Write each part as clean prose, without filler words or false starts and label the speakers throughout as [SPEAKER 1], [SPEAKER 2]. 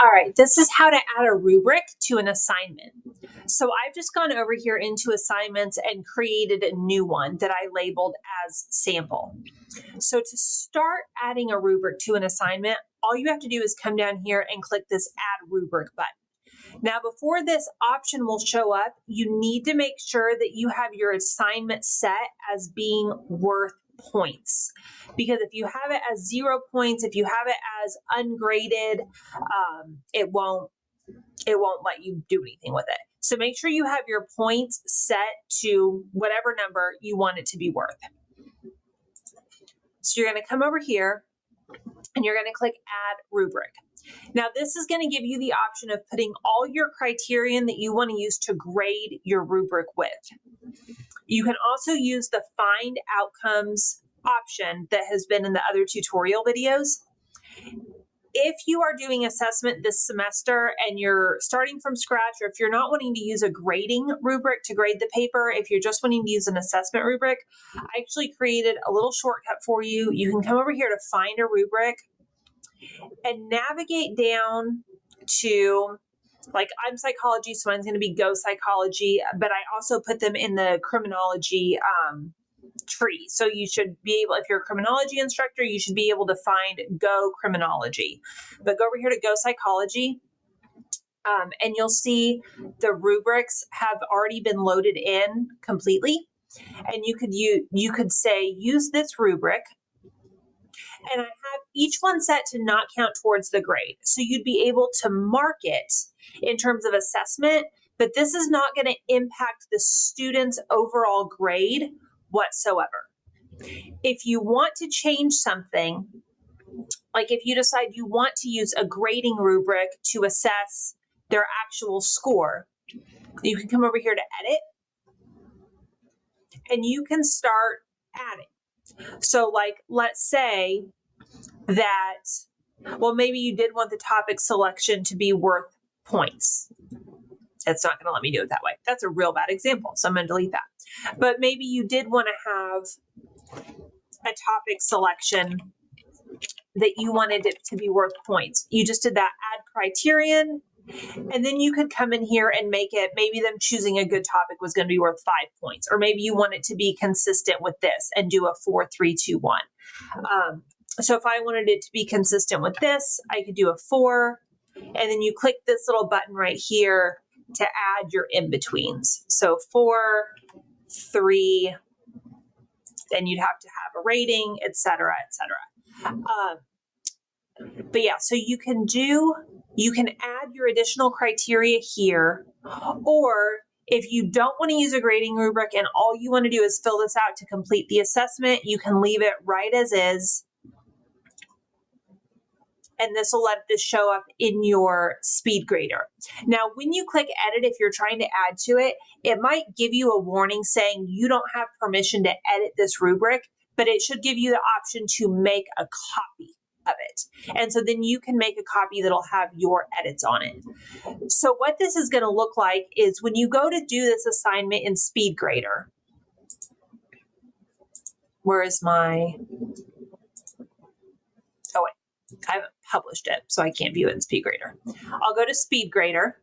[SPEAKER 1] All right, this is how to add a rubric to an assignment. So I've just gone over here into assignments and created a new one that I labeled as sample. So to start adding a rubric to an assignment, all you have to do is come down here and click this add rubric button. Now, before this option will show up, you need to make sure that you have your assignment set as being worth points. Because if you have it as 0 points, if you have it as ungraded, it won't let you do anything with it. So make sure you have your points set to whatever number you want it to be worth. So you're going to come over here and you're going to click add rubric. Now this is going to give you the option of putting all your criterion that you want to use to grade your rubric with. You can also use the find outcomes option that has been in the other tutorial videos. If you are doing assessment this semester and you're starting from scratch, or if you're not wanting to use a grading rubric to grade the paper, if you're just wanting to use an assessment rubric, I actually created a little shortcut for you. You can come over here to find a rubric and navigate down to, like, I'm psychology, so mine's going to be Go Psychology, but I also put them in the criminology tree. So you should be able, if you're a criminology instructor, you should be able to find Go Criminology. But go over here to Go Psychology, and you'll see the rubrics have already been loaded in completely. And you could say use this rubric, and I have each one set to not count towards the grade. So you'd be able to mark it in terms of assessment, but this is not going to impact the student's overall grade whatsoever. If you want to change something, like if you decide you want to use a grading rubric to assess their actual score, you can come over here to edit and you can start adding. So like, let's say that, well, maybe you did want the topic selection to be worth points. It's not going to let me do it that way. That's a real bad example, so I'm going to delete that. But maybe you did want to have a topic selection that you wanted it to be worth points. You just did that add criterion, and then you could come in here and make it, maybe them choosing a good topic was going to be worth 5 points, or maybe you want it to be consistent with this and do a 4, 3, 2, 1. So if I wanted it to be consistent with this, I could do a 4, and then you click this little button right here to add your in-betweens. So 4, 3, then you'd have to have a rating, et cetera, et cetera. But yeah, so you can add your additional criteria here, or if you don't want to use a grading rubric and all you want to do is fill this out to complete the assessment, you can leave it right as is. And this will let this show up in your speed grader. Now, when you click edit, if you're trying to add to it, it might give you a warning saying you don't have permission to edit this rubric, but it should give you the option to make a copy of it. And so then you can make a copy that'll have your edits on it. So what this is going to look like is when you go to do this assignment in speed grader, where is my, oh wait, I haven't published it, so I can't view it in speed grader. I'll go to speed grader.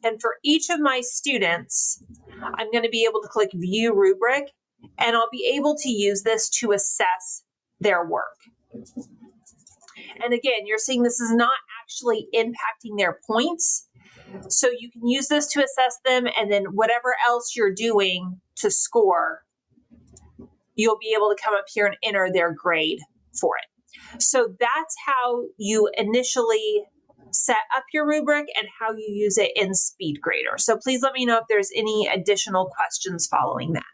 [SPEAKER 1] And for each of my students, I'm going to be able to click view rubric, and I'll be able to use this to assess their work. And again, you're seeing this is not actually impacting their points. So you can use this to assess them, and then whatever else you're doing to score, you'll be able to come up here and enter their grade for it. So that's how you initially set up your rubric and how you use it in speed grader. So please let me know if there's any additional questions following that.